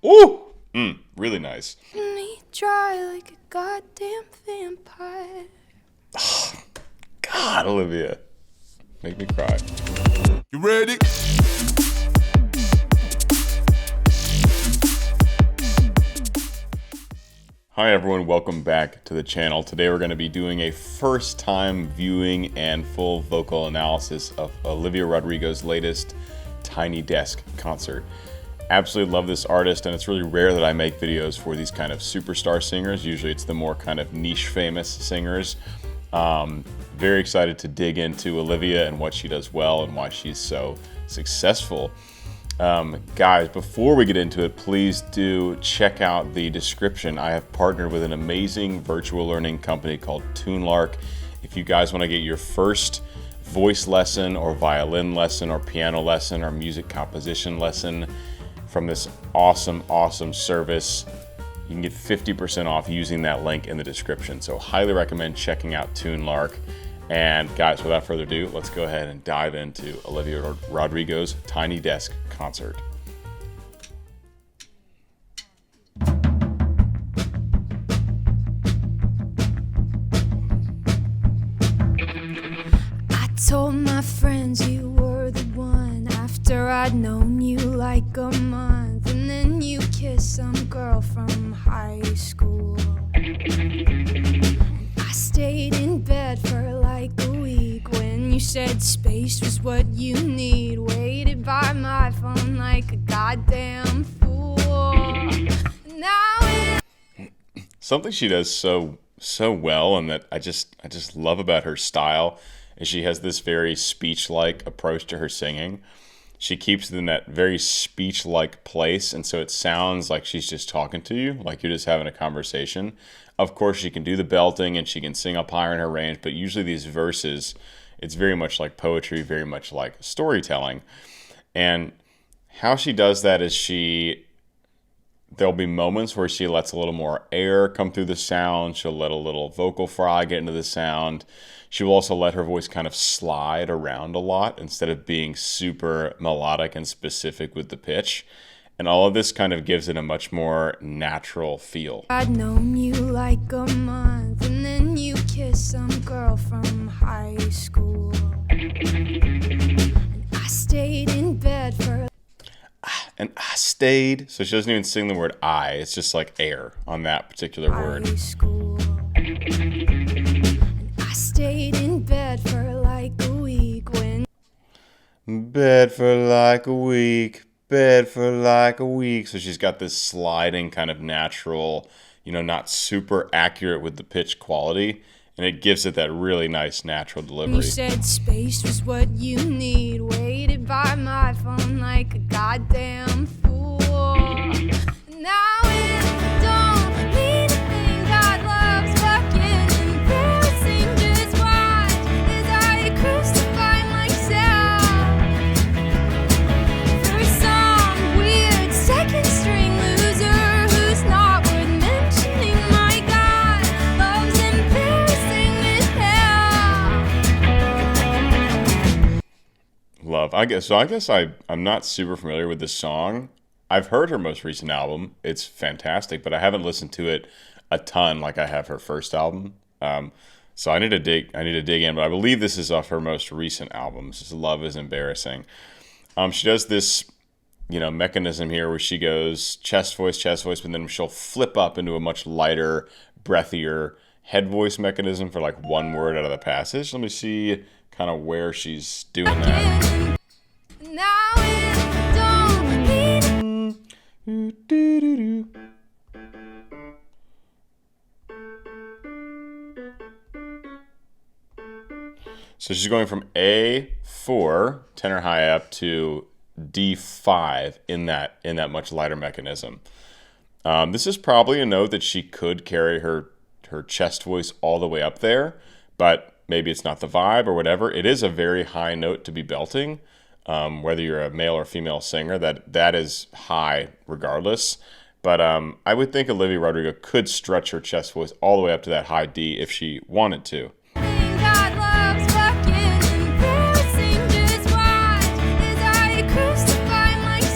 Ooh! Really nice. Me dry like a goddamn vampire. God, Olivia. Make me cry. You ready? Hi everyone, welcome back to the channel. Today we're going to be doing a first time viewing and full vocal analysis of Olivia Rodrigo's latest Tiny Desk concert. Absolutely love this artist, and it's really rare that I make videos for these kind of superstar singers. Usually it's the more kind of niche famous singers. Very excited to dig into Olivia and what she does well and why she's so successful. Guys, before we get into it, please do check out the description. I have partnered with an amazing virtual learning company called TuneLark. If you guys want to get your first voice lesson or violin lesson or piano lesson or music composition lesson from this awesome service, you can get 50% off using that link in the description. So highly recommend checking out TuneLark. And guys, without further ado, let's go ahead and dive into Olivia Rodrigo's Tiny Desk concert. I told my friends you were the one after I'd known you like a month, and then you kissed some girl from high school. I stayed in bed for like a week when you said space was what you need. Waited by my phone like a goddamn fool. Now Something she does so well, and that I just love about her style, is she has this very speech-like approach to her singing. She keeps it in that very speech-like place, and so it sounds like she's just talking to you, like you're just having a conversation. Of course, she can do the belting and she can sing up higher in her range, but usually these verses, it's very much like poetry, very much like storytelling. And how she does that is there'll be moments where she lets a little more air come through the sound. She'll let a little vocal fry get into the sound. She will also let her voice kind of slide around a lot instead of being super melodic and specific with the pitch. And all of this kind of gives it a much more natural feel. I'd known you like a month, and then you kissed some girl from high school. And I stayed in bed for... And I stayed. So she doesn't even sing the word I. It's just like air on that particular word. High school. And I stayed in bed for like a week when... Bed for like a week. Bed for like a week. So she's got this sliding kind of natural, not super accurate with the pitch quality, and it gives it that really nice natural delivery. You said space was what you need. Waited by my phone like a goddamn fool. Now it don't mean a thing. God loves fucking embarrassing. Just watch as I crucify myself for some weird second string loser who's not worth mentioning. My God loves embarrassing as hell. Love. I guess I'm not super familiar with this song. I've heard her most recent album. It's fantastic, but I haven't listened to it a ton like I have her first album. So I need to dig in, but I believe this is off her most recent album. This is Love is Embarrassing. She does this, mechanism here where she goes chest voice, but then she'll flip up into a much lighter, breathier head voice mechanism for like one word out of the passage. Let me see kind of where she's doing that. Now it don't mean So she's going from A4, tenor high up, to D5 in that much lighter mechanism. This is probably a note that she could carry her chest voice all the way up there, but maybe it's not the vibe or whatever. It is a very high note to be belting, whether you're a male or female singer. That is high regardless. But I would think Olivia Rodrigo could stretch her chest voice all the way up to that high D if she wanted to. God loves fucking embarrassing. Just watch as I crucify myself.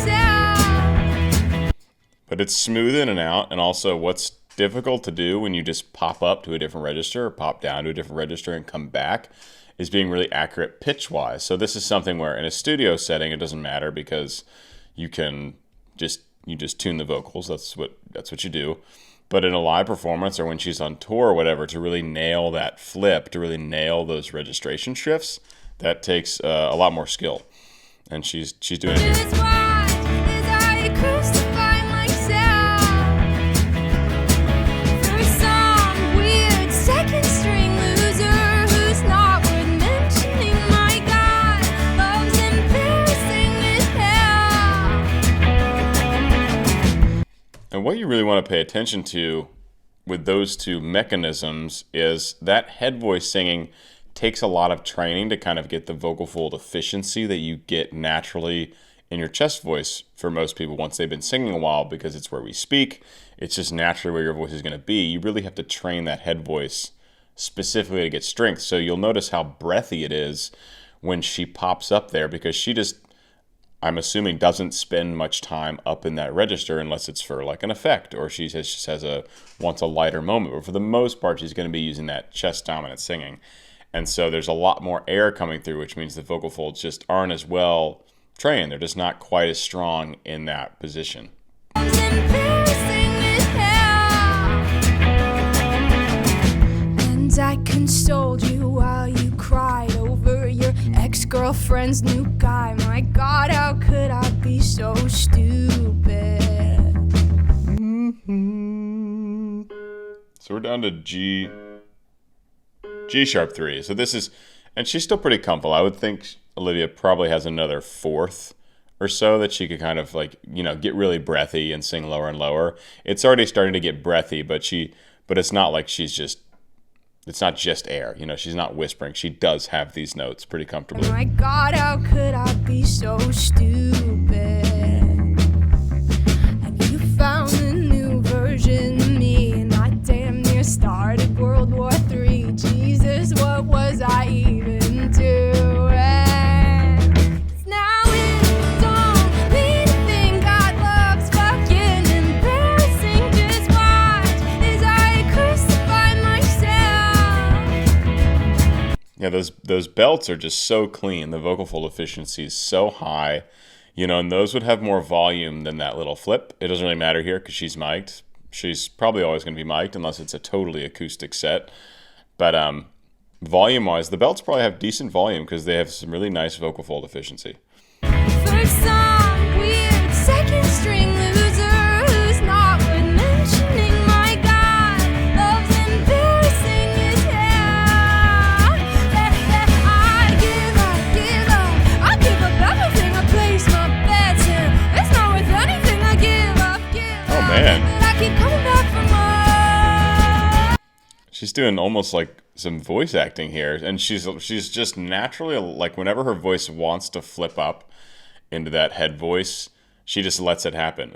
it's smooth in and out, and also what's difficult to do when you just pop up to a different register or pop down to a different register and come back is being really accurate pitch-wise. So this is something where in a studio setting it doesn't matter because you just tune the vocals. That's what you do. But in a live performance or when she's on tour or whatever, to really nail that flip, to really nail those registration shifts, that takes a lot more skill. And she's doing it here. And what you really want to pay attention to with those two mechanisms is that head voice singing takes a lot of training to kind of get the vocal fold efficiency that you get naturally in your chest voice for most people once they've been singing a while, because it's where we speak. It's just naturally where your voice is going to be. You really have to train that head voice specifically to get strength. So you'll notice how breathy it is when she pops up there, because she just, I'm assuming, doesn't spend much time up in that register unless it's for like an effect or she just wants a lighter moment. But for the most part, she's going to be using that chest dominant singing. And so there's a lot more air coming through, which means the vocal folds just aren't as well trained. They're just not quite as strong in that position. And I consoled you while you cried over your ex-girlfriend's new guy. My God, how could I be so stupid? So we're down to G sharp 3. So this is, and she's still pretty comfortable. I would think Olivia probably has another fourth or so that she could kind of like, get really breathy and sing lower and lower. It's already starting to get breathy, but it's not like it's not just air. She's not whispering. She does have these notes pretty comfortably. My God, how could I be so stupid? And you found a new version of me, and I damn near started World War III. Jesus, what was I even doing? Now it don't mean a thing. God loves fucking embarrassing. Just watch as I crucify myself. Yeah, those belts are just so clean. The vocal fold efficiency is so high, and those would have more volume than that little flip. It doesn't really matter here because she's mic'd. She's probably always going to be mic'd unless it's a totally acoustic set. But volume-wise, the belts probably have decent volume because they have some really nice vocal fold efficiency. For some weird second-string loser who's not worth mentioning, my God, love's embarrassing as hell. I give up everything I place my bets in. It's not worth anything I give up. Oh, man. But I keep coming back for more. She's doing almost like some voice acting here, and she's just naturally, like, whenever her voice wants to flip up into that head voice, she just lets it happen.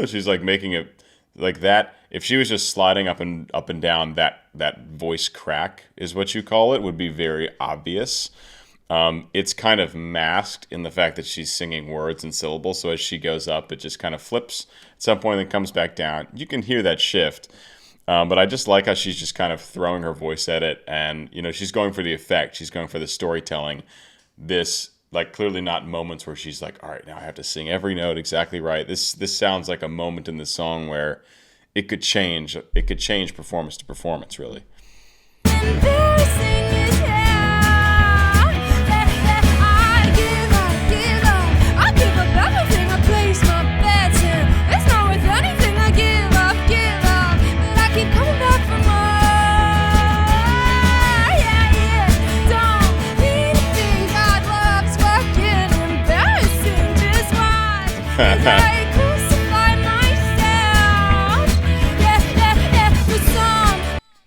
She's like making it like that. If she was just sliding up and down, that voice crack is what you call it, would be very obvious. It's kind of masked in the fact that she's singing words and syllables, so as she goes up, it just kind of flips at some point and comes back down. You can hear that shift. But I just like how she's just kind of throwing her voice at it, and she's going for the effect. She's going for the storytelling. This, like, clearly not moments where she's like, all right, now I have to sing every note exactly right. This sounds like a moment in the song where it could change. It could change performance to performance, really.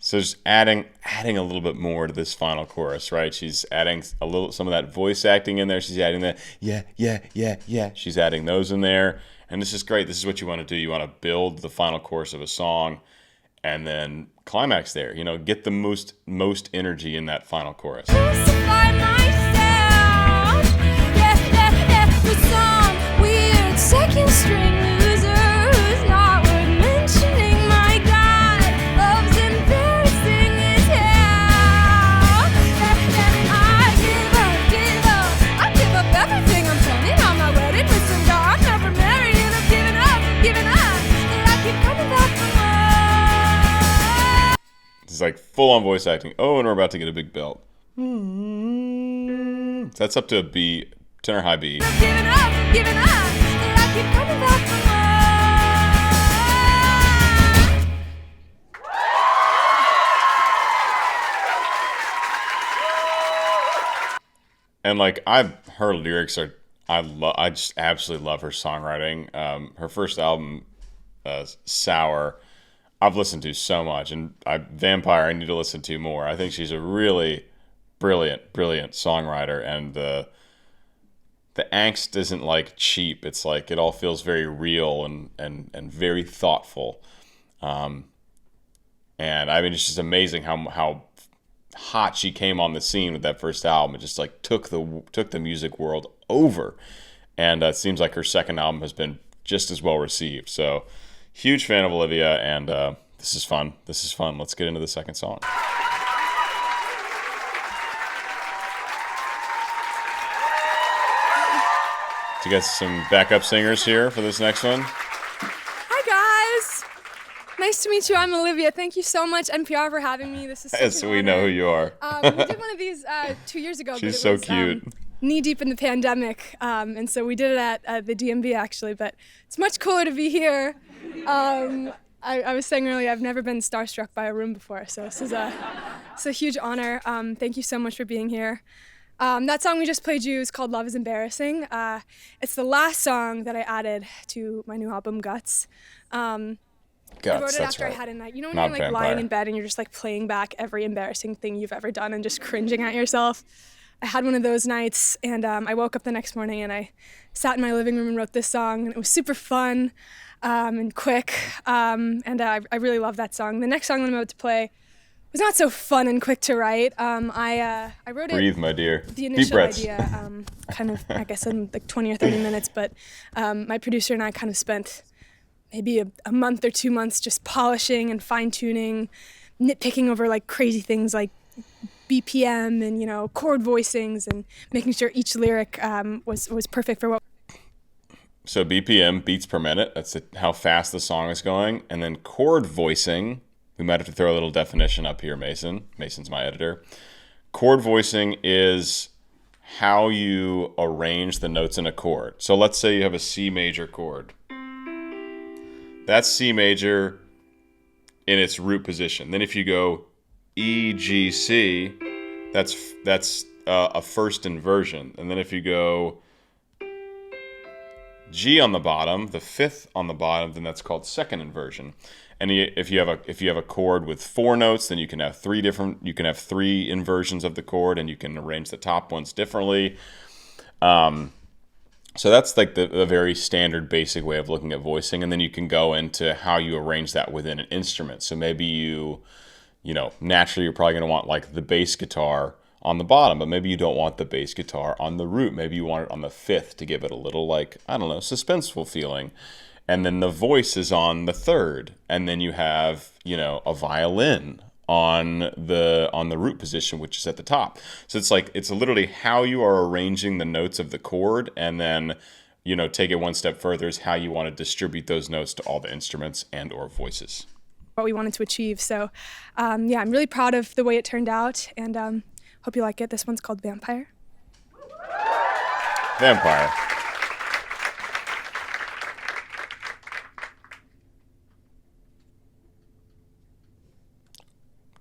So just adding a little bit more to this final chorus, right? She's adding some of that voice acting in there. She's adding that yeah. She's adding those in there, and this is great. This is what you want to do. You want to build the final chorus of a song, and then climax there. Get the most energy in that final chorus. Crucify myself, with some weird second string loser It's like full-on voice acting. Oh, and we're about to get a big belt. That's up to a B, tenor high B. I'm giving up, but I keep coming back for more. And like her lyrics are, I just absolutely love her songwriting. Her first album, Sour, I've listened to so much, and Vampire I need to listen to more. I think she's a really brilliant songwriter, and the angst isn't like cheap. It's like it all feels very real and very thoughtful. And I mean, it's just amazing how hot she came on the scene with that first album. It just like took the music world over, and it seems like her second album has been just as well received. So huge fan of Olivia, and this is fun. Let's get into the second song. To get some backup singers here for this next one. Hi guys, nice to meet you. I'm Olivia. Thank you so much, NPR, for having me. This is such Yes, an we honor. know who you are. We did one of these 2 years ago. She's but so it was, cute. Knee deep in the pandemic, and so we did it at the DMV actually. But it's much cooler to be here. I was saying earlier, I've never been starstruck by a room before, so this is it's a huge honor. Thank you so much for being here. That song we just played you is called Love is Embarrassing. It's the last song that I added to my new album, Guts. I wrote it after I had a night. You know when you're like lying in bed and you're just like playing back every embarrassing thing you've ever done and just cringing at yourself? I had one of those nights, and I woke up the next morning and I sat in my living room and wrote this song, and it was super fun and quick, and I really love that song. The next song I'm about to play was not so fun and quick to write. I wrote it. Breathe, my dear. The Deep initial breaths. idea, kind of, I guess, in like 20 or 30 minutes, but my producer and I kind of spent maybe a month or 2 months just polishing and fine-tuning, nitpicking over like crazy things like BPM and, you know, chord voicings, and making sure each lyric was perfect for what. So BPM, beats per minute, that's how fast the song is going. And then chord voicing, we might have to throw a little definition up here, Mason. Mason's my editor. Chord voicing is how you arrange the notes in a chord. So let's say you have a C major chord. That's C major in its root position. Then if you go E, G, C, that's a first inversion. And then if you go G on the bottom, the fifth on the bottom, then that's called second inversion. And if you have a chord with 4 notes, then you can have 3 inversions of the chord, and you can arrange the top ones differently. So that's like the very standard basic way of looking at voicing, and then you can go into how you arrange that within an instrument. So maybe you naturally you're probably going to want like the bass guitar on the bottom, but maybe you don't want the bass guitar on the root. Maybe you want it on the fifth to give it a little, like, I don't know, suspenseful feeling. And then the voice is on the third, and then you have, a violin on the root position, which is at the top. So it's literally how you are arranging the notes of the chord, and then take it one step further is how you want to distribute those notes to all the instruments and or voices. What we wanted to achieve. So I'm really proud of the way it turned out, and hope you like it. This one's called Vampire. Vampire.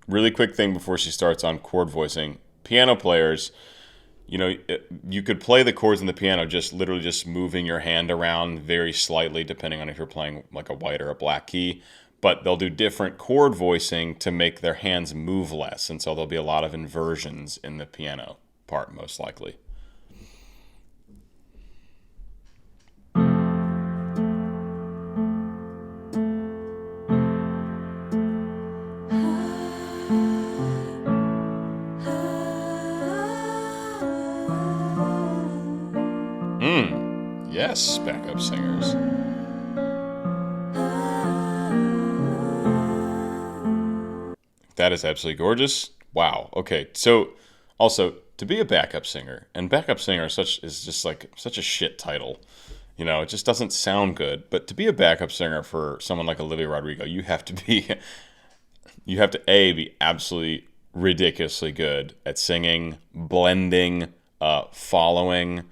Really quick thing before she starts on chord voicing. Piano players, you could play the chords in the piano literally just moving your hand around very slightly, depending on if you're playing like a white or a black key. But they'll do different chord voicing to make their hands move less. And so there'll be a lot of inversions in the piano part, most likely. Yes, backup singers. That is absolutely gorgeous. Wow. Okay. So, also to be a backup singer, and backup singer is just like such a shit title. It just doesn't sound good. But to be a backup singer for someone like Olivia Rodrigo, you have to be you have to be absolutely ridiculously good at singing, blending, following,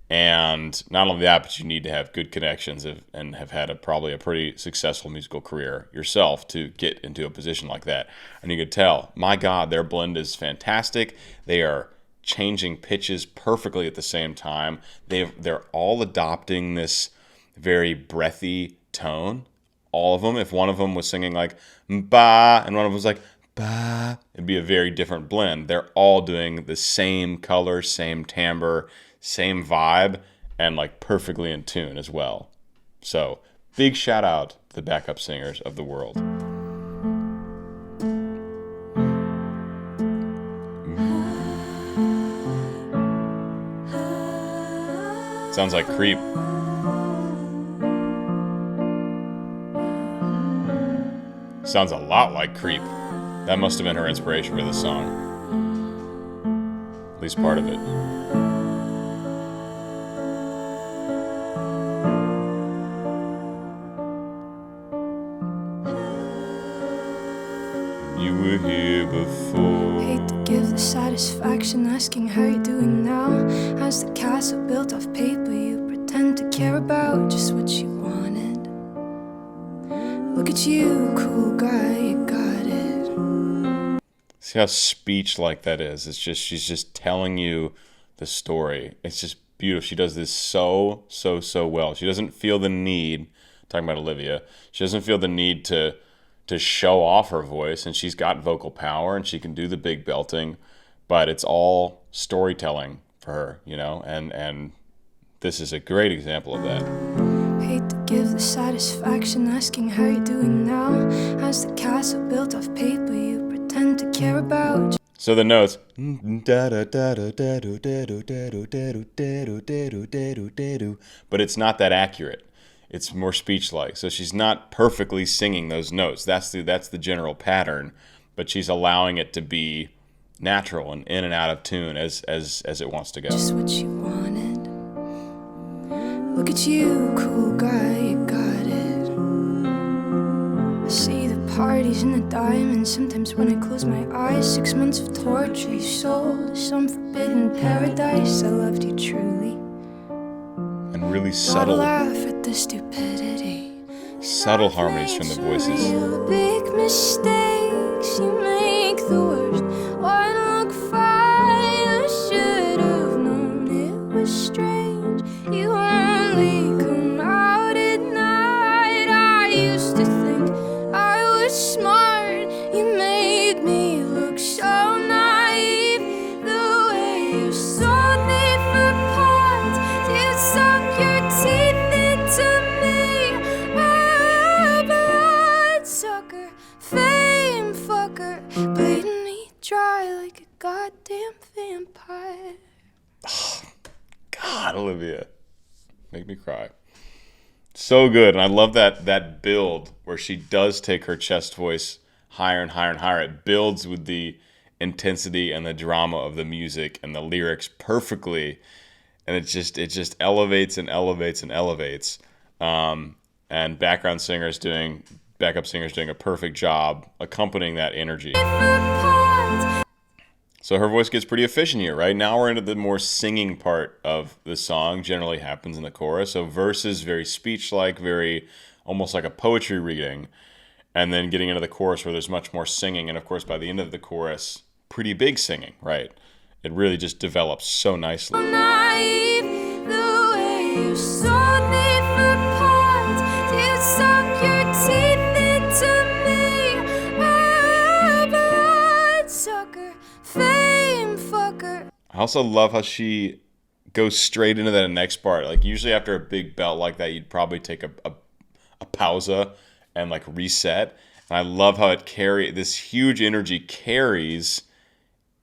and not only that, but you need to have good connections and have had probably a pretty successful musical career yourself to get into a position like that. And you could tell, my God, their blend is fantastic. They are changing pitches perfectly at the same time. They're all adopting this very breathy tone. All of them. If one of them was singing like ba and one of them was like ba, it'd be a very different blend. They're all doing the same color, same timbre, same vibe, and like perfectly in tune as well. So big shout out to the backup singers of the world. Sounds like Creep. Sounds a lot like Creep. That must have been her inspiration for this song. At least part of it. You were here before. Hate to give the satisfaction asking how you're doing now. How's the castle built off paper you pretend to care about? Just what you wanted. Look at you, cool guy, you got it. See how speech-like that is. It's just, she's just telling you the story. It's just beautiful. She does this so well. She doesn't feel the need, talking about Olivia, she doesn't feel the need to show off her voice, and she's got vocal power and she can do the big belting, but it's all storytelling for her, you know, and this is a great example of that. Hate to give the satisfaction asking how you're doing now. How's the castle built off paper you pretend to care about? So the notes, but it's not that accurate. It's more speech-like. So she's not perfectly singing those notes. That's the general pattern, but she's allowing it to be natural and in and out of tune as it wants to go. Just what you wanted. Look at you, cool guy, you got it. I see the parties and the diamonds. Sometimes when I close my eyes, 6 months of torture you sold to some forbidden paradise. I loved you truly. And really subtle, laugh at the stupidity. Subtle harmonies from the voices. Big mistakes, you make the worst one look fine. I should have known it was strange. You only come out at night. I used to think I was smart. You made me look so naive. The way you sold me for parts, you sunk your teeth into me. Oh, bloodsucker, fame fucker, bleeding me dry like a goddamn vampire. God, Olivia, make me cry. So good, and I love that build where she does take her chest voice higher and higher and higher. It builds with the intensity and the drama of the music and the lyrics perfectly, and it just elevates and elevates and elevates. And backup singers doing a perfect job accompanying that energy. So her voice gets pretty efficient here, right? Now we're into the more singing part of the song, generally happens in the chorus. So verses, very speech-like, very almost like a poetry reading. And then getting into the chorus where there's much more singing. And of course, by the end of the chorus, pretty big singing, right? It really just develops so nicely. I also love how she goes straight into that next part. Like usually after a big belt like that, you'd probably take a pausa and like reset. And I love how this huge energy carries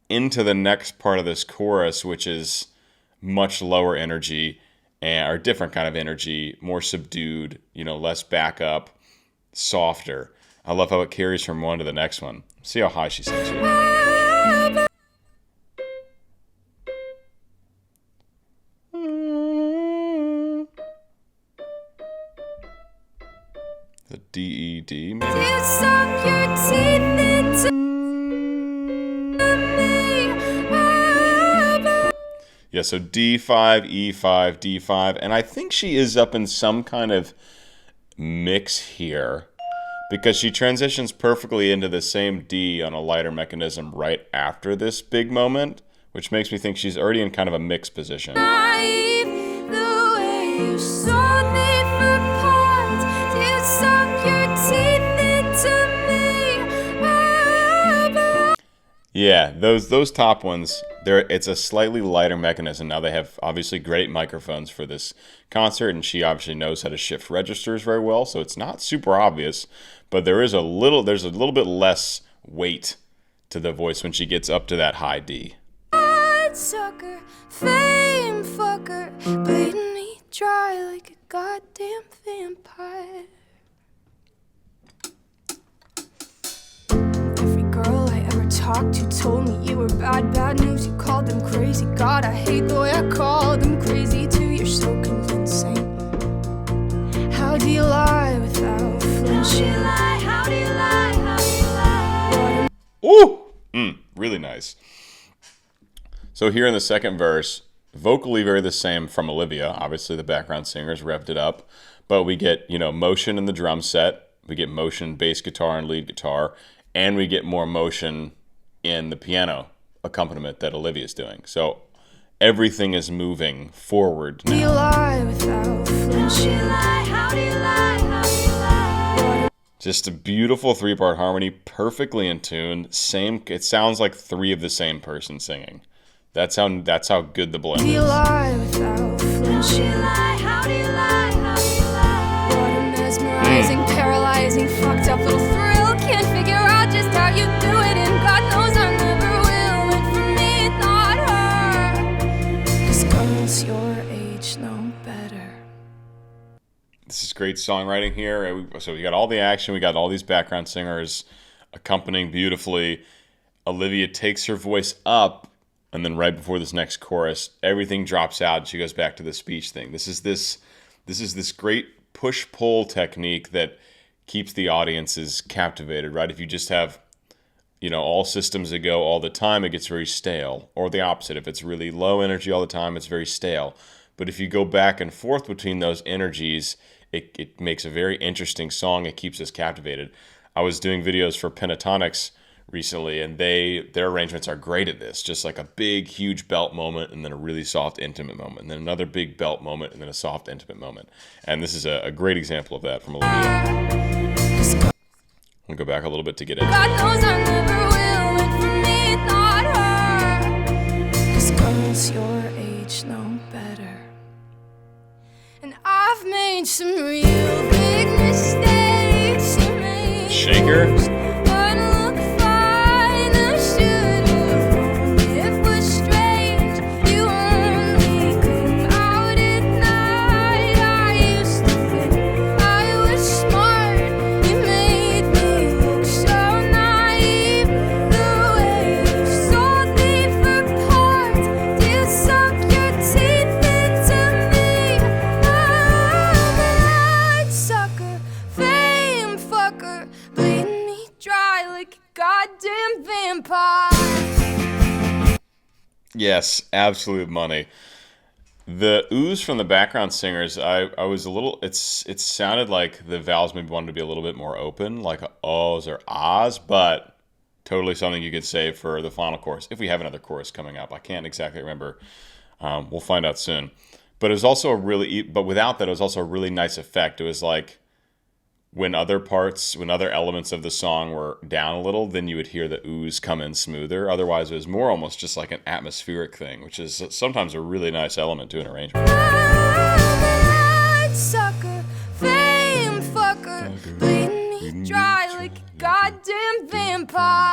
into the next part of this chorus, which is much lower energy or different kind of energy, more subdued, less backup, softer. I love how it carries from one to the next one. See how high she sings here. The D, E, D, maybe? You sunk your teeth into me. Yeah, so D5, E5, D5, and I think she is up in some kind of mix here because she transitions perfectly into the same D on a lighter mechanism right after this big moment, which makes me think she's already in kind of a mixed position. Naive, the way you sold me for parts. You sunk your teeth into me. Yeah, those top ones, it's a slightly lighter mechanism. Now they have obviously great microphones for this concert, and she obviously knows how to shift registers very well, so it's not super obvious, but there's a little bit less weight to the voice when she gets up to that high D. Sucker, fame fucker, bleeding me dry like a goddamn vampire. Every girl I ever talked to told me you were bad news. You called them crazy. God, I hate the way I call them crazy too. You're so convincing. How do you lie without flinching? How do you lie? How do you lie? Ooh! Really nice. So here in the second verse, vocally very the same from Olivia. Obviously the background singers revved it up, but we get, motion in the drum set, we get motion bass guitar and lead guitar, and we get more motion in the piano accompaniment that Olivia's doing. So everything is moving forward now. Do you lie without flinching? How do you lie? How do you lie? Just a beautiful three-part harmony, perfectly in tune. It sounds like three of the same person singing. That's how good the blend is. Do you lie without flinching? How do you lie? How do you lie? What a mesmerizing, paralyzing, fucked up little thrill. Can't figure out just how you do it, and God knows I never will. And for me, not her. 'Cause girls your age know better. This is great songwriting here. So we got all the action, we got all these background singers accompanying beautifully. Olivia takes her voice up, and then right before this next chorus, everything drops out and she goes back to the speech thing. This is this great push-pull technique that keeps the audiences captivated, right? If you just have, all systems that go all the time, it gets very stale. Or the opposite. If it's really low energy all the time, it's very stale. But if you go back and forth between those energies, it makes a very interesting song. It keeps us captivated. I was doing videos for Pentatonics recently, and their arrangements are great at this. Just like a big, huge belt moment, and then a really soft, intimate moment, and then another big belt moment, and then a soft, intimate moment. And this is a great example of that from Olivia. I'll go back a little bit to get into it. God knows I never will, and for me, not her. 'Cause girls your age know better. And I've made some real big mistakes. Shaker. Goddamn vampire. Yes, absolute money. The ooze from the background singers, I was a little, it sounded like the vowels maybe wanted to be a little bit more open, like ohs or ahs, but totally something you could say for the final chorus, if we have another chorus coming up. I can't exactly remember. We'll find out soon. But it was also but without that, it was also a really nice effect. It was like, when other elements of the song were down a little, then you would hear the ooze come in smoother. Otherwise, it was more almost just like an atmospheric thing, which is sometimes a really nice element to an arrangement. Sucker, fame fucker, bleeding me dry like a goddamn vampire.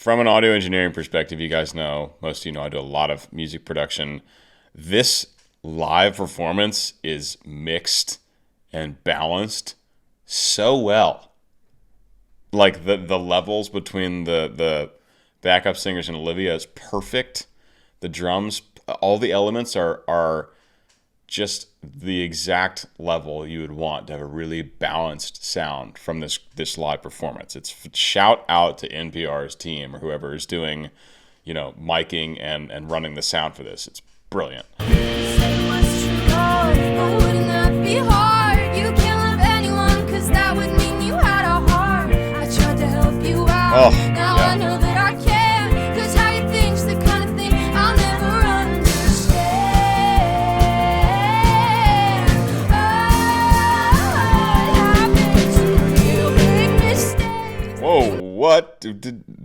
from an audio engineering perspective, you guys know, most of you know, I do a lot of music production. This live performance is mixed and balanced so well. Like the levels between the backup singers and Olivia is perfect. The drums, all the elements are just the exact level you would want to have a really balanced sound from this live performance. It's shout out to NPR's team or whoever is doing, miking and running the sound for this. It's brilliant. Oh, now I know that I can, 'cause how you think's the kind of thing I'll never understand. Whoa, what?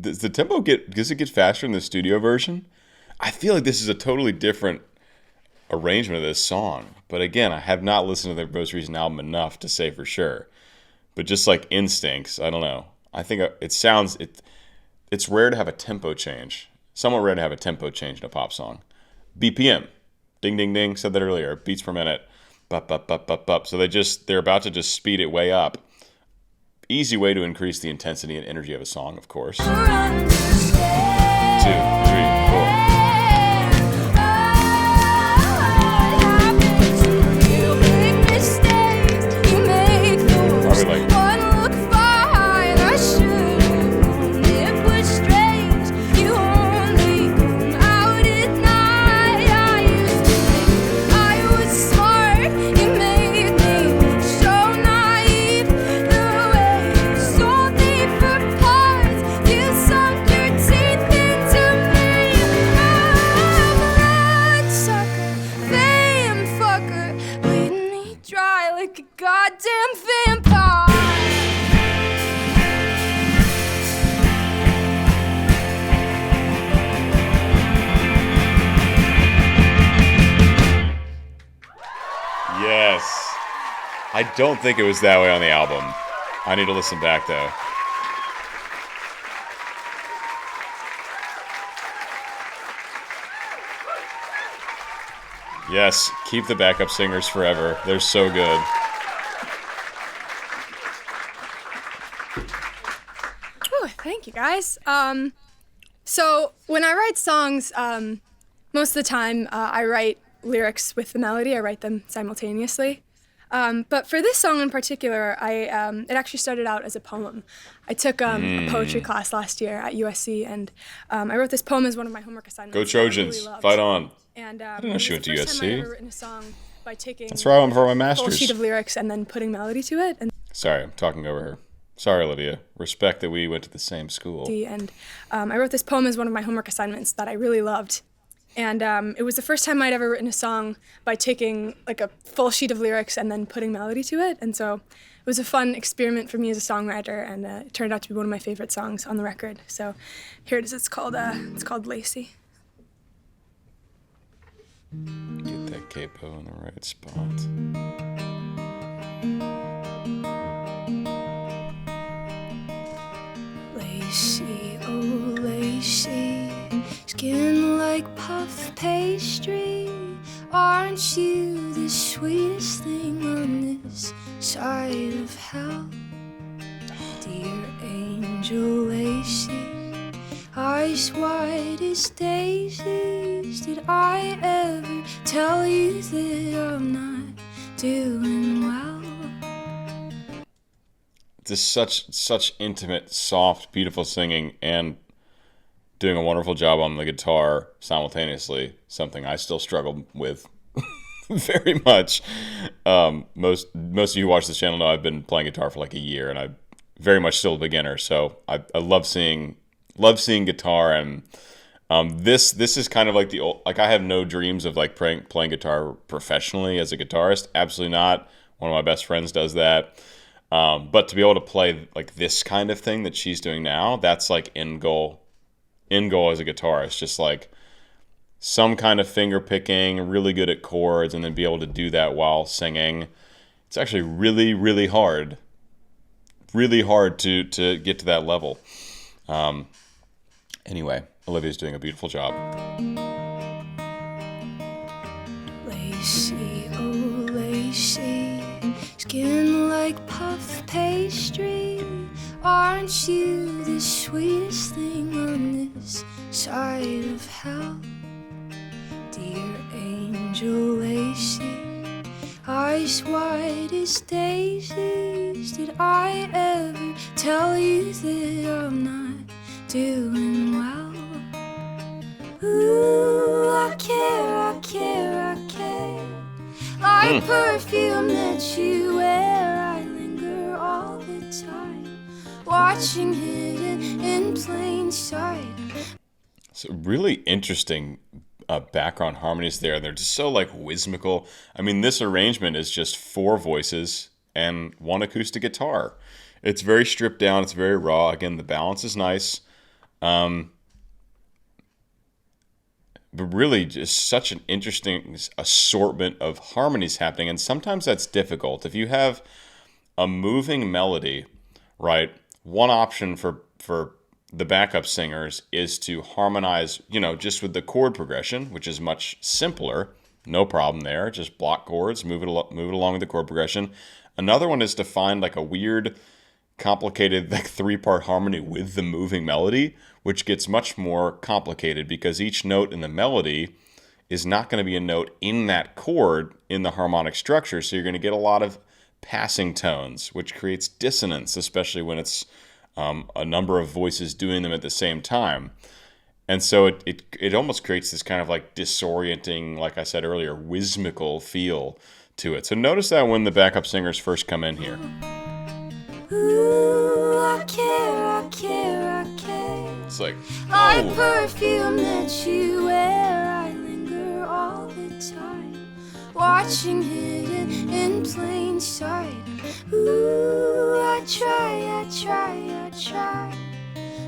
Does the tempo does it get faster in the studio version? I feel like this is a totally different arrangement of this song. But again, I have not listened to their most recent album enough to say for sure. But just like instincts, I don't know. I think it's rare to have a tempo change. Somewhat rare to have a tempo change in a pop song. BPM, ding ding ding, said that earlier. Beats per minute, bup bup bup bup bup. So they're about to just speed it way up. Easy way to increase the intensity and energy of a song, of course. 2, 3, 4. I don't think it was that way on the album. I need to listen back, though. Yes, keep the backup singers forever. They're so good. Ooh, thank you, guys. So when I write songs, most of the time I write lyrics with the melody. I write them simultaneously. But for this song in particular, it actually started out as a poem. I took a poetry class last year at USC, and I wrote this poem as one of my homework assignments. Go Trojans! Really fight on! And I didn't know she went to USC. First time I ever written a song by taking That's where I went for my master's. A full sheet of lyrics and then putting melody to it. And sorry, I'm talking over her. Sorry, Olivia. Respect that we went to the same school. And I wrote this poem as one of my homework assignments that I really loved. And it was the first time I'd ever written a song by taking like a full sheet of lyrics and then putting melody to it. And so it was a fun experiment for me as a songwriter, and it turned out to be one of my favorite songs on the record. So here it is. It's called Lacey. Get that capo in the right spot. Lacey, oh Lacey, skin like puff pastry. Aren't you the sweetest thing on this side of hell? Dear angel Lacey, eyes white as daisies. Did I ever tell you that I'm not doing well? Just such intimate, soft, beautiful singing, and doing a wonderful job on the guitar simultaneously. Something I still struggle with very much. Most of you who watch this channel know I've been playing guitar for like a year, and I'm very much still a beginner. So I love seeing guitar, and this is kind of like the old, like I have no dreams of like playing guitar professionally as a guitarist. Absolutely not. One of my best friends does that. But to be able to play like this kind of thing that she's doing now, that's like end goal as a guitarist. Just like some kind of finger picking, really good at chords, and then be able to do that while singing. It's actually really, really hard. Really hard to get to that level. Anyway, Olivia's doing a beautiful job. Lacy, oh lacy, skin like puff pastry. Aren't you the sweetest thing on this side of hell? Dear angel Lacy, eyes white as daisies. Did I ever tell you that I'm not doing well? Ooh, I care, I care, I care. Like perfume that you wear, I linger all the time, watching hidden in plain sight. So really interesting background harmonies there. They're just so like whimsical. I mean, this arrangement is just 4 voices and 1 acoustic guitar. It's very stripped down. It's very raw. Again, the balance is nice. But really just such an interesting assortment of harmonies happening. And sometimes that's difficult. If you have a moving melody, right, one option for the backup singers is to harmonize, just with the chord progression, which is much simpler. No problem there. Just block chords, move it along with the chord progression. Another one is to find like a weird, complicated, like 3-part harmony with the moving melody, which gets much more complicated because each note in the melody is not going to be a note in that chord in the harmonic structure. So you're going to get a lot of passing tones, which creates dissonance, especially when it's a number of voices doing them at the same time. And so it almost creates this kind of like disorienting, like I said earlier, whimsical feel to it. So notice that when the backup singers first come in here. Ooh, I care, I care, I care. It's like, Like perfume that you wear, I linger all the time, watching hidden in plain sight. Ooh, I try,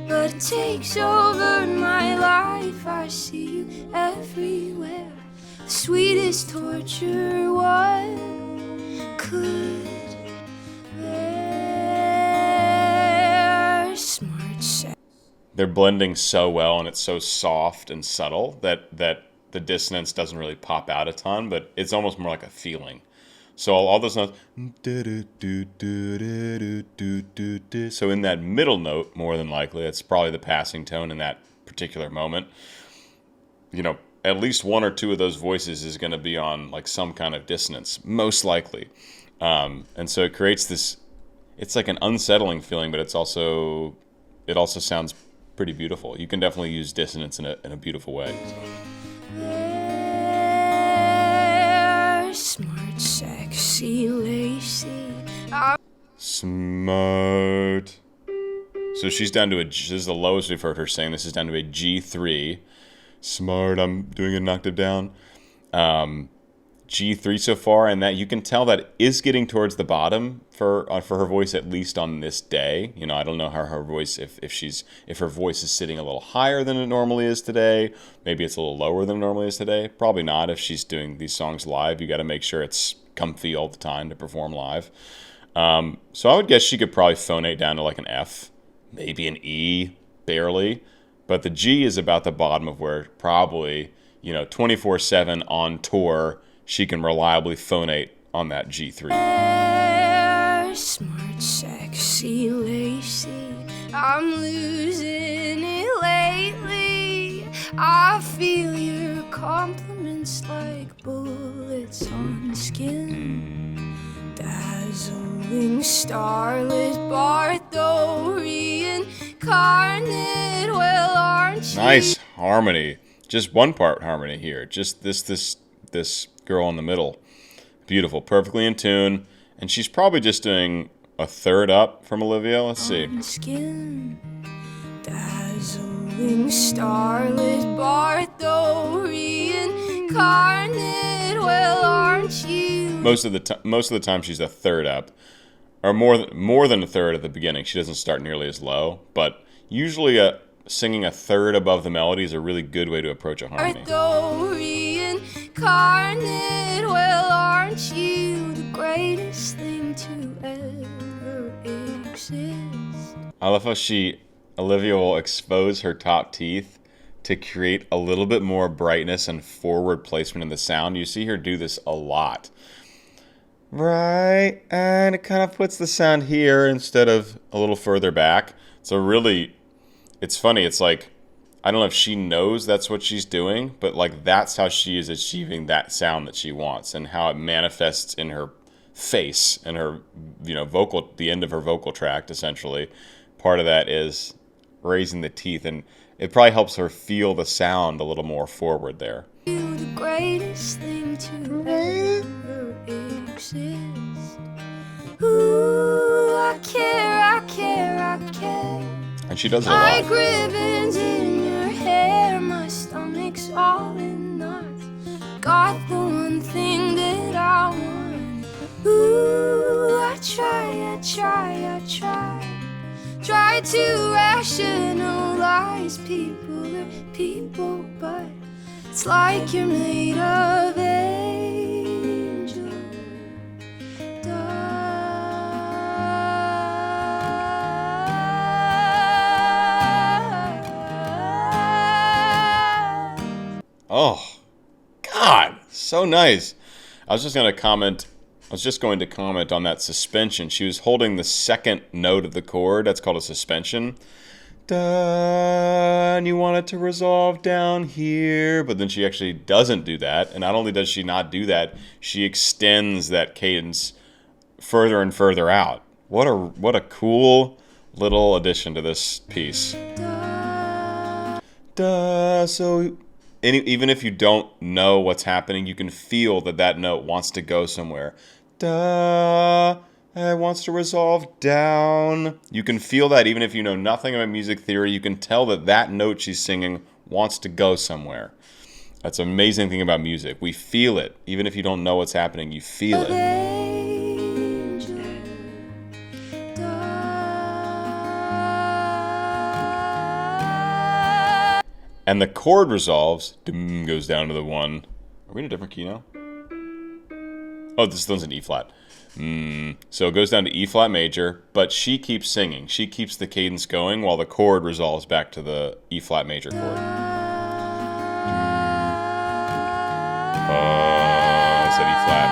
but it takes over my life. I see you everywhere. The sweetest torture one could bear. Smart sex. they're blending so well, and it's so soft and subtle that the dissonance doesn't really pop out a ton, but it's almost more like a feeling. So all those notes, so in that middle note, more than likely, it's probably the passing tone in that particular moment. At least 1 or 2 of those voices is going to be on like some kind of dissonance, most likely. And so it creates this, it's like an unsettling feeling, but it also sounds pretty beautiful. You can definitely use dissonance in a beautiful way. Smart, sexy, lacy. Smart. So she's down to this is the lowest we've heard her sing. This is down to a G3. Smart, I'm doing it an octave down. G3 so far, and that you can tell that is getting towards the bottom for her voice, at least on this day. I don't know how her voice, if her voice is sitting a little higher than it normally is today. Maybe it's a little lower than it normally is today. Probably not. If she's doing these songs live, you got to make sure it's comfy all the time to perform live. So I would guess she could probably phonate down to like an F, maybe an E, barely. But the G is about the bottom of where probably 24/7 on tour, she can reliably phonate on that G3. Smart, sexy, lacy. I'm losing it lately. I feel your compliments like bullets on skin. Dazzling, starlit, Barthorian, incarnate. Well, aren't you? Nice harmony. Just 1-part harmony here. Just this girl in the middle. Beautiful, perfectly in tune, and she's probably just doing a third up from Olivia. Let's see. Skin, dazzling, starlit, Barthorian, incarnate. Well, aren't you? Most of the time she's a third up, or more than a third at the beginning. She doesn't start nearly as low, but usually singing a third above the melody is a really good way to approach a harmony. Barthorian, incarnate. Well, aren't you the greatest thing to ever exist? I love how she Olivia will expose her top teeth to create a little bit more brightness and forward placement in the sound. You see her do this a lot. Right, and it kind of puts the sound here instead of a little further back. So really, it's funny. It's like, I don't know if she knows that's what she's doing, but like that's how she is achieving that sound that she wants and how it manifests in her face and her, vocal, the end of her vocal tract, essentially. Part of that is raising the teeth, and it probably helps her feel the sound a little more forward there. You're the greatest thing to ever exist. Ooh, I care. And she does it a Like lot. ribbons in your hair, my stomach's all in knots. Got the one thing that I want. Ooh, I try to rationalize people, but it's like you're made of angel dust. Oh, God, so nice. I was just going to comment on that suspension. She was holding the second note of the chord. That's called a suspension. Da, and you want it to resolve down here, but then she actually doesn't do that. And not only does she not do that, she extends that cadence further and further out. What a cool little addition to this piece. Da, so even if you don't know what's happening, you can feel that note wants to go somewhere. Da, it wants to resolve down. You can feel that even if you know nothing about music theory. You can tell that note she's singing wants to go somewhere. That's an amazing thing about music. We feel it. Even if you don't know what's happening, you feel it. And the chord resolves, goes down to the 1. Are we in a different key now? Oh, this one's an E flat. So it goes down to E flat major, but she keeps singing. She keeps the cadence going while the chord resolves back to the E flat major chord. It's that E flat.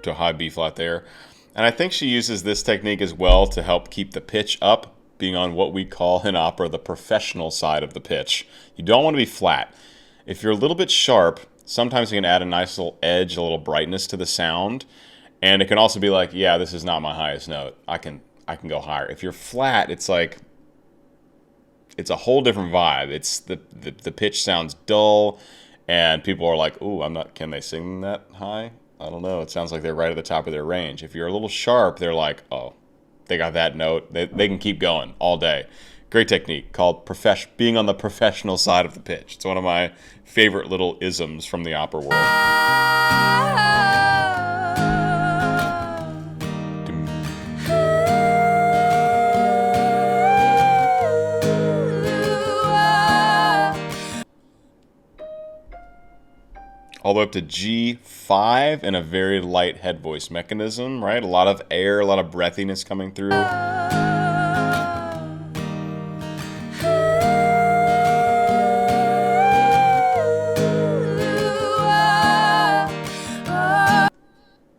To a high B flat there. And I think she uses this technique as well to help keep the pitch up, being on what we call in opera the professional side of the pitch. You don't want to be flat. If you're a little bit sharp, sometimes you can add a nice little edge, a little brightness to the sound. And it can also be like, yeah, this is not my highest note. I can go higher. If you're flat, it's like, it's a whole different vibe. It's the pitch sounds dull, and people are like, ooh, can they sing that high? I don't know. It sounds like they're right at the top of their range. If you're a little sharp, they're like, oh, they got that note. They can keep going all day. Great technique called being on the professional side of the pitch. It's one of my favorite little isms from the opera world. All the way up to G5 in a very light head voice mechanism, right? A lot of air, a lot of breathiness coming through.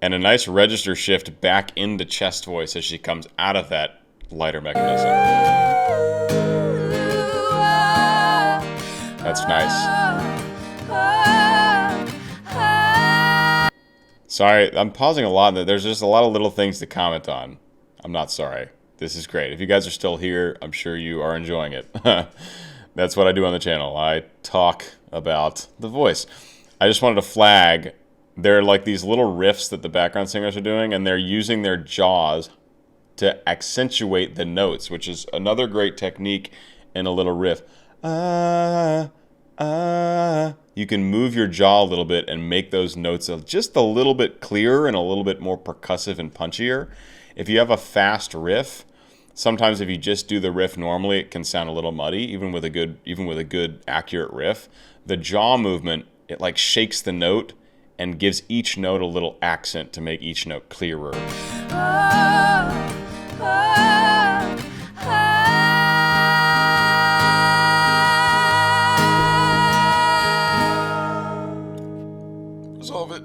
And a nice register shift back into chest voice as she comes out of that lighter mechanism. That's nice. Sorry, I'm pausing a lot. There's just a lot of little things to comment on. I'm not sorry. This is great. If you guys are still here, I'm sure you are enjoying it. That's what I do on the channel. I talk about the voice. I just wanted to flag, there are like these little riffs that the background singers are doing, and they're using their jaws to accentuate the notes, which is another great technique in a little riff. You can move your jaw a little bit and make those notes just a little bit clearer and a little bit more percussive and punchier. If you have a fast riff, sometimes if you just do the riff normally, it can sound a little muddy, even with a good accurate riff. The jaw movement, it like shakes the note and gives each note a little accent to make each note clearer. Resolve it.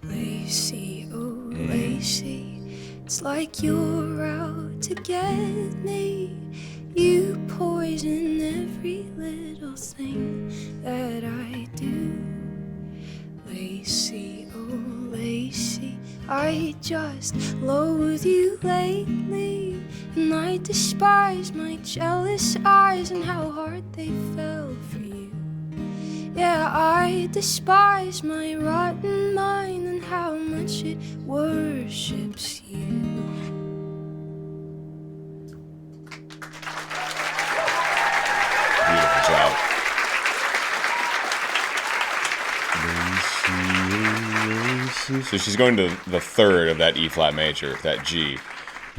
Lacey, oh Lacey, it's like you're out to get me. You poison every little thing that I do. Lacey, oh Lacey, I just loathe you lately, and I despise my jealous eyes and how hard they fell for you. Yeah, I despise my rotten mind and how much it worships you. Beautiful job. So she's going to the third of that E flat major, that G.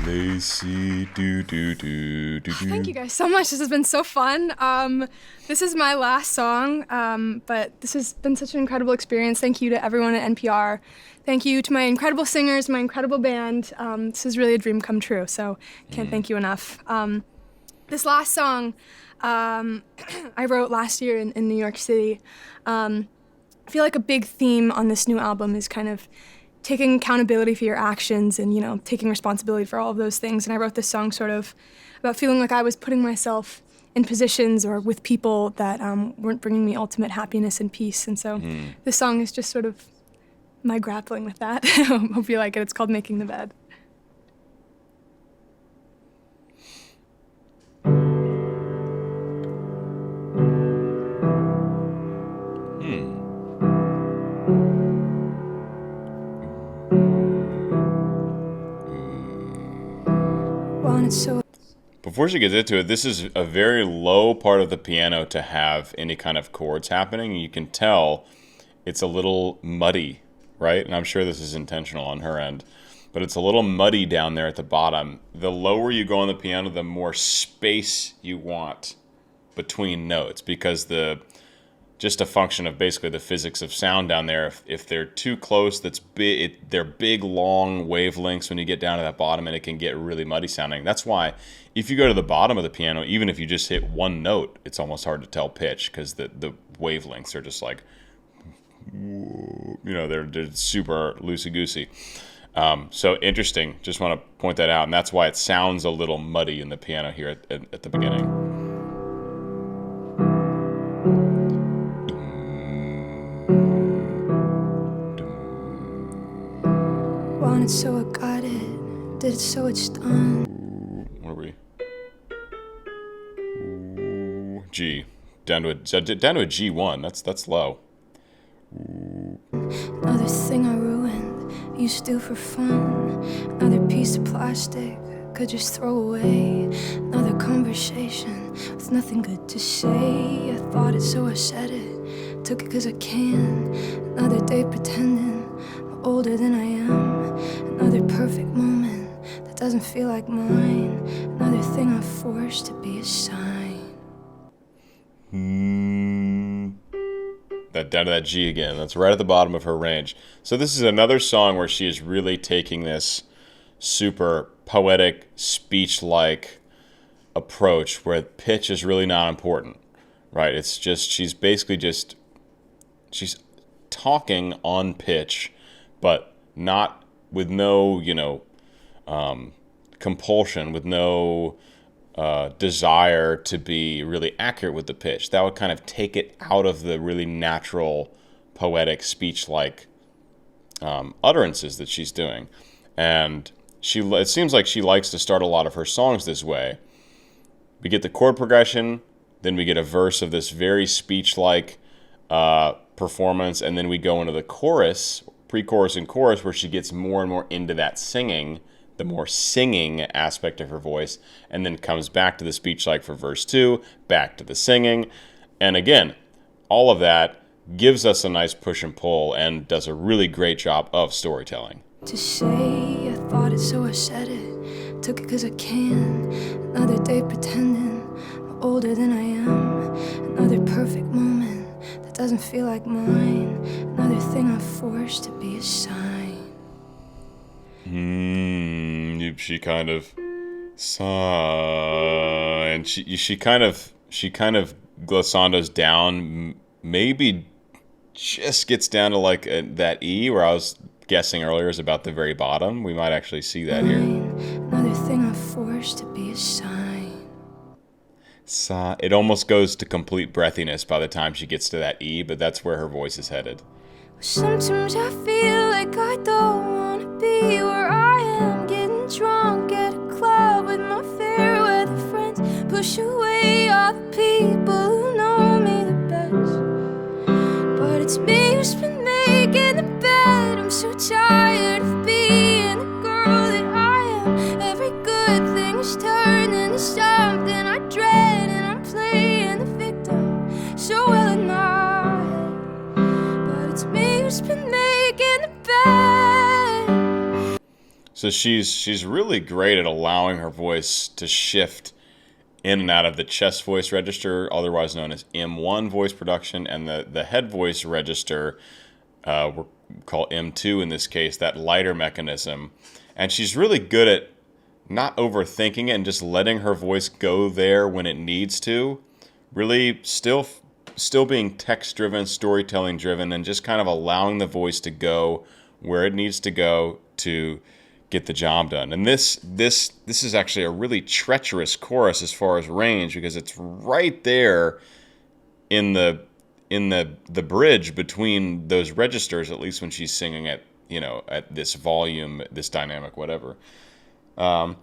Lacey, do do do do do. Thank you guys so much. This has been so fun. This is my last song, but this has been such an incredible experience. Thank you to everyone at NPR. Thank you to my incredible singers, my incredible band. This is really a dream come true, so can't thank you enough. This last song I wrote last year in New York City. I feel like a big theme on this new album is kind of taking accountability for your actions and, you know, taking responsibility for all of those things. And I wrote this song sort of about feeling like I was putting myself in positions or with people that weren't bringing me ultimate happiness and peace. And so this song is just sort of my grappling with that. Hope you like it. It's called Making the Bed. So before she gets into it, this is a very low part of the piano to have any kind of chords happening. You can tell it's a little muddy, right? And I'm sure this is intentional on her end, but it's a little muddy down there at the bottom. The lower you go on the piano, the more space you want between notes, because just a function of basically the physics of sound down there. If they're too close, they're big, long wavelengths when you get down to that bottom, and it can get really muddy sounding. That's why if you go to the bottom of the piano, even if you just hit one note, it's almost hard to tell pitch, because the wavelengths are just like, you know, they're super loosey-goosey. So interesting. Just want to point that out, and that's why it sounds a little muddy in the piano here at the beginning. Wanted so I got it, did it so it's done. What are we? G. Down to a G1. That's low. Another thing I ruined, used to do for fun. Another piece of plastic, could just throw away. Another conversation with nothing good to say. I thought it so I said it, took it cause I can. Another day pretending I'm older than I am. Another perfect moment that doesn't feel like mine. Another thing I forced to be a sign. That down to that G again. That's right at the bottom of her range. So this is another song where she is really taking this super poetic, speech-like approach where pitch is really not important, right? It's just, she's talking on pitch, but not with no, compulsion, with no desire to be really accurate with the pitch. That would kind of take it out of the really natural, poetic, speech-like utterances that she's doing. And it seems like she likes to start a lot of her songs this way. We get the chord progression, then we get a verse of this very speech-like performance, and then we go into the chorus, pre-chorus and chorus, where she gets more and more into that singing, the more singing aspect of her voice, and then comes back to the speech-like for verse 2, back to the singing. And again, all of that gives us a nice push and pull and does a really great job of storytelling. To say I thought it so I said it, took it 'cause I can. Another day pretending I'm older than I am. Another perfect moment that doesn't feel like mine. Another thing I forced to be a sign. She kind of sigh, and she kind of glissandos down, maybe just gets down to like that E where I was guessing earlier is about the very bottom. We might actually see that here. Another thing I forced to be a sign. Sigh. It almost goes to complete breathiness by the time she gets to that E, but that's where her voice is headed. Sometimes I feel like I don't want to be where I am, getting drunk at a club with my fair weather friends. Push away all the people who know me the best. But it's me who's been making the bed. I'm so tired of being the girl that I am. Every good thing is turned into something I dread, and I'm playing the victim so well in my head. But it's me who's been making the bed. So she's really great at allowing her voice to shift in and out of the chest voice register, otherwise known as M1 voice production, and the head voice register, we'll call M2 in this case, that lighter mechanism. And she's really good at not overthinking it and just letting her voice go there when it needs to. Really still being text-driven, storytelling-driven, and just kind of allowing the voice to go where it needs to go to get the job done. And this is actually a really treacherous chorus as far as range, because it's right there in the bridge between those registers, at least when she's singing at, you know, at this volume, this dynamic, whatever. Yeah,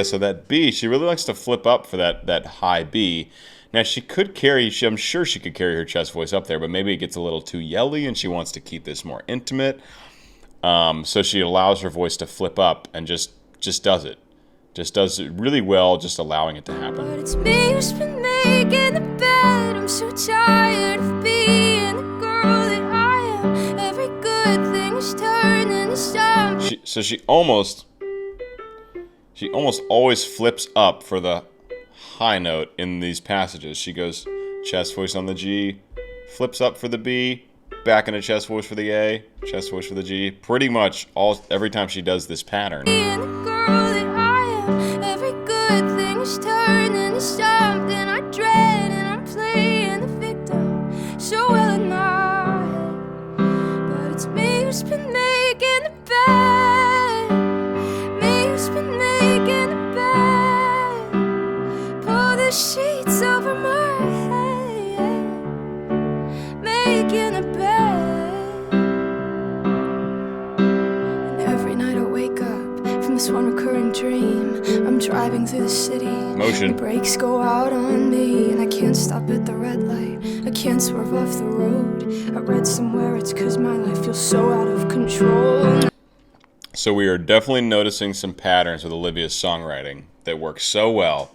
so that B, she really likes to flip up for that high B. Now, she could carry, I'm sure she could carry her chest voice up there, but maybe it gets a little too yelly and she wants to keep this more intimate. So she allows her voice to flip up and just does it. Just does it really well, just allowing it to happen. But it's me who's been making the bed. I'm so tired of being the girl that I am. Every good thing is turned into something. So she almost always flips up for the high note in these passages. She goes chest voice on the G, flips up for the B, back into chest voice for the A, chest voice for the G. Pretty much every time she does this pattern. Being the girl that I am, every good thing is turned into something I dread, and I'm playing the victim so well in my head. But it's me who's been making the bed, me who's been making the bed. Pull the sheets over my head, making a bed. And every night I wake up from this one recurring dream. I'm driving through the city. Motion. The brakes go out on me, and I can't stop at the red light. I can't swerve off the road. I read somewhere it's 'cause my life feels so out of control. So we are definitely noticing some patterns with Olivia's songwriting that work so well.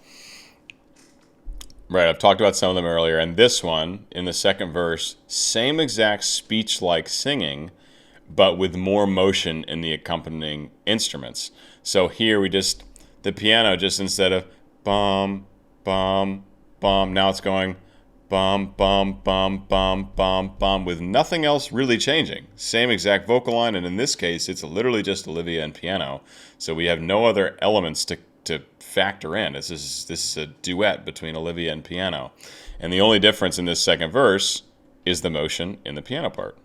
Right, I've talked about some of them earlier, and this one, in the second verse, same exact speech-like singing, but with more motion in the accompanying instruments. So here the piano just instead of bum, bum, bum, now it's going bum, bum, bum, bum, bum, bum, with nothing else really changing. Same exact vocal line, and in this case, it's literally just Olivia and piano. So we have no other elements to factor in. This is a duet between Olivia and piano. And the only difference in this second verse is the motion in the piano part.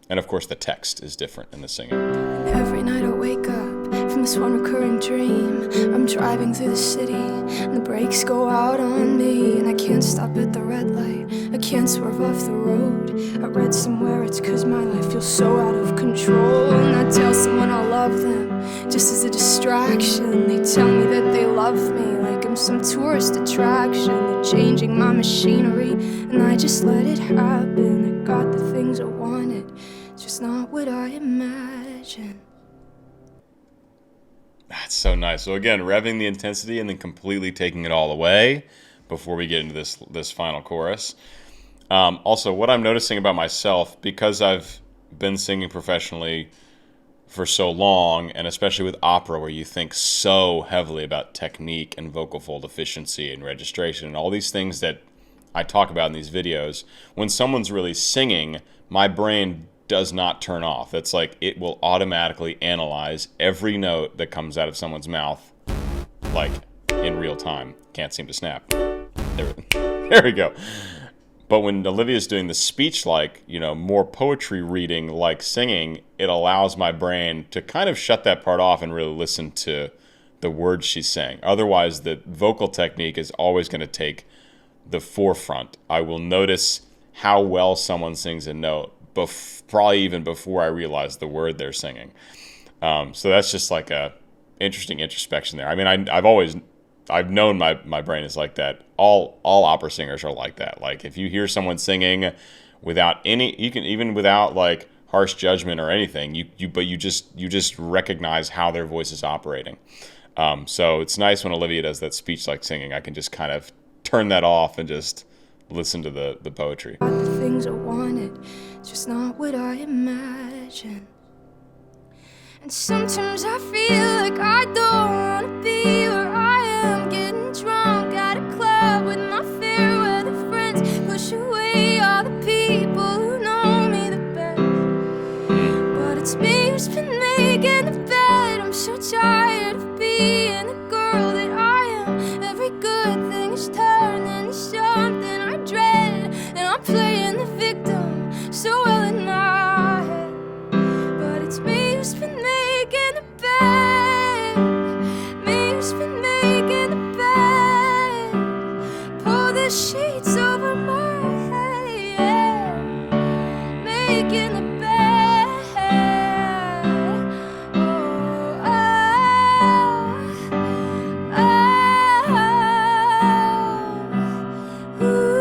And of course, the text is different in the singing. Every night I wake up from this one recurring dream. I'm driving through the city, and the brakes go out on me, and I can't stop at the red light. I can't swerve off the road. I read somewhere it's 'cause my life feels so out of control. And I tell someone I love them just as a distraction. They tell me that they love me like I'm some tourist attraction. They're changing my machinery, and I just let it happen. I got the things I wanted, just not what I imagined. That's so nice. So again, revving the intensity and then completely taking it all away before we get into this final chorus. Also, what I'm noticing about myself, because I've been singing professionally for so long, and especially with opera where you think so heavily about technique and vocal fold efficiency and registration and all these things that I talk about in these videos, when someone's really singing, my brain does not turn off. It's like it will automatically analyze every note that comes out of someone's mouth, like in real time. Can't seem to snap. There we go. But when Olivia's doing the speech, like, you know, more poetry reading like singing, it allows my brain to kind of shut that part off and really listen to the words she's saying. Otherwise, the vocal technique is always going to take the forefront. I will notice how well someone sings a note, probably even before I realize the word they're singing. So that's just like a interesting introspection there. I mean, I've known my brain is like that. All opera singers are like that. Like if you hear someone singing without any, you can even without like harsh judgment or anything, you just recognize how their voice is operating. So it's nice when Olivia does that speech like singing. I can just kind of turn that off and just listen to the poetry. The things I wanted, just not what I imagined. And sometimes I feel like I don't want to be where I am, getting drunk at a club with my fair weather friends, push away all the people who know me the best. But it's me who's been making the bed. I'm so tired of being the girl that I am. Every good thing is turned into something I dread, and I'm playing the victim so well in my head. But it's me who's been making the bed, me who's been making the bed, pull the sheets over my head, making the bed. Oh, oh, oh, ooh.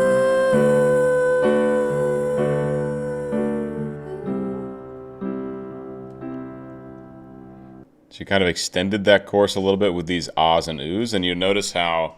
She kind of extended that chorus a little bit with these ahs and oohs, and you notice how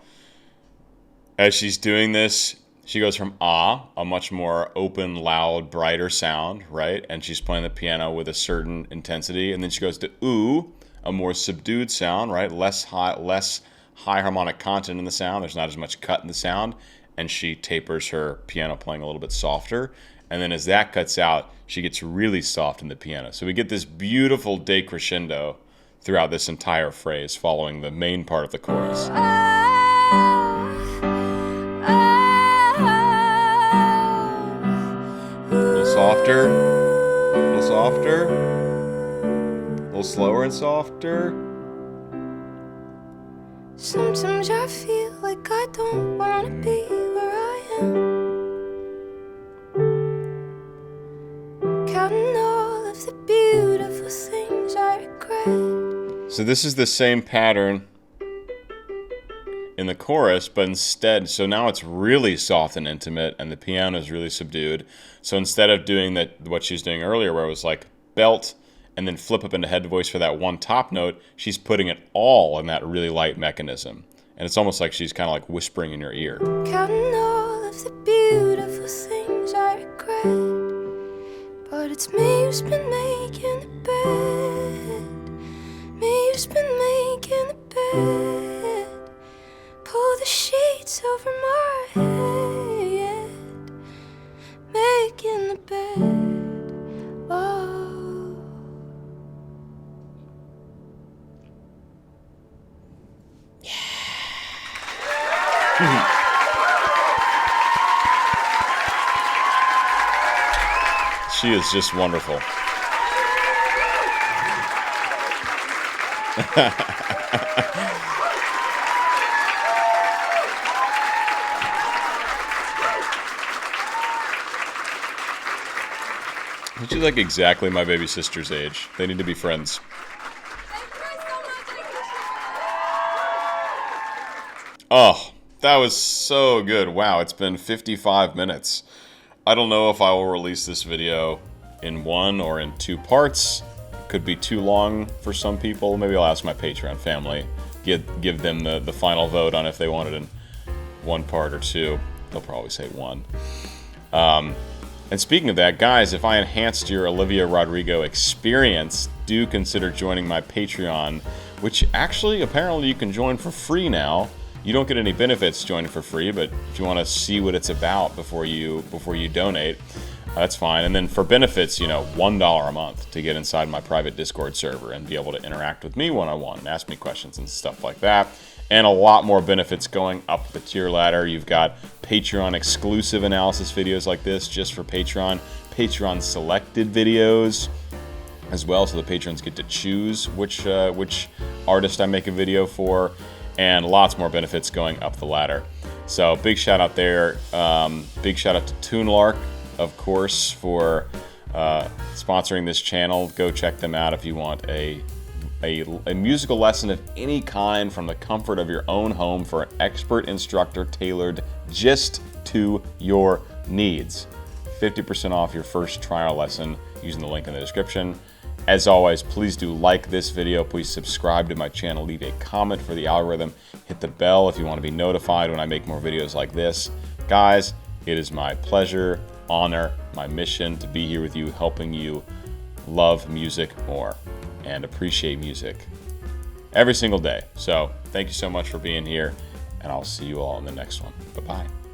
as she's doing this, she goes from ah, a much more open, loud, brighter sound, right? And she's playing the piano with a certain intensity, and then she goes to ooh, a more subdued sound, right? Less high harmonic content in the sound. There's not as much cut in the sound, and she tapers her piano playing a little bit softer. And then as that cuts out, she gets really soft in the piano. So we get this beautiful decrescendo throughout this entire phrase, following the main part of the chorus. A little softer, a little softer, a little slower and softer. Sometimes I feel like I don't want to be where I am, counting all of the beautiful things I regret. So this is the same pattern in the chorus, but instead, so now it's really soft and intimate, and the piano is really subdued. So instead of doing that, what she was doing earlier, where it was like belt and then flip up into head voice for that one top note, she's putting it all in that really light mechanism. And it's almost like she's kind of like whispering in your ear. Counting all of the beautiful things I regret, but it's me who's been making the bed, me who's been making the bed, pull the sheets over my head, making the bed, oh. She is just wonderful. She's like exactly my baby sister's age. They need to be friends. Oh, that was so good. Wow, it's been 55 minutes. I don't know if I will release this video in one or in two parts. Could be too long for some people. Maybe I'll ask my Patreon family, give them the final vote on if they want it in one part or two. They'll probably say one. And And speaking of that, guys, if I enhanced your Olivia Rodrigo experience, do consider joining my Patreon, which actually apparently you can join for free now. You don't get any benefits joining for free, but if you want to see what it's about before you donate, that's fine. And then for benefits, $1 a month to get inside my private Discord server and be able to interact with me one-on-one and ask me questions and stuff like that. And a lot more benefits going up the tier ladder. You've got Patreon exclusive analysis videos like this just for Patreon, Patreon selected videos as well, so the patrons get to choose which artist I make a video for, and lots more benefits going up the ladder. So big shout out there. Big shout out to TuneLark, of course, for sponsoring this channel. Go check them out if you want a musical lesson of any kind from the comfort of your own home for an expert instructor tailored just to your needs. 50% off your first trial lesson using the link in the description. As always, please do like this video. Please subscribe to my channel. Leave a comment for the algorithm. Hit the bell if you want to be notified when I make more videos like this. Guys, it is my pleasure, honor, my mission to be here with you, helping you love music more and appreciate music every single day. So thank you so much for being here, and I'll see you all in the next one. Bye-bye.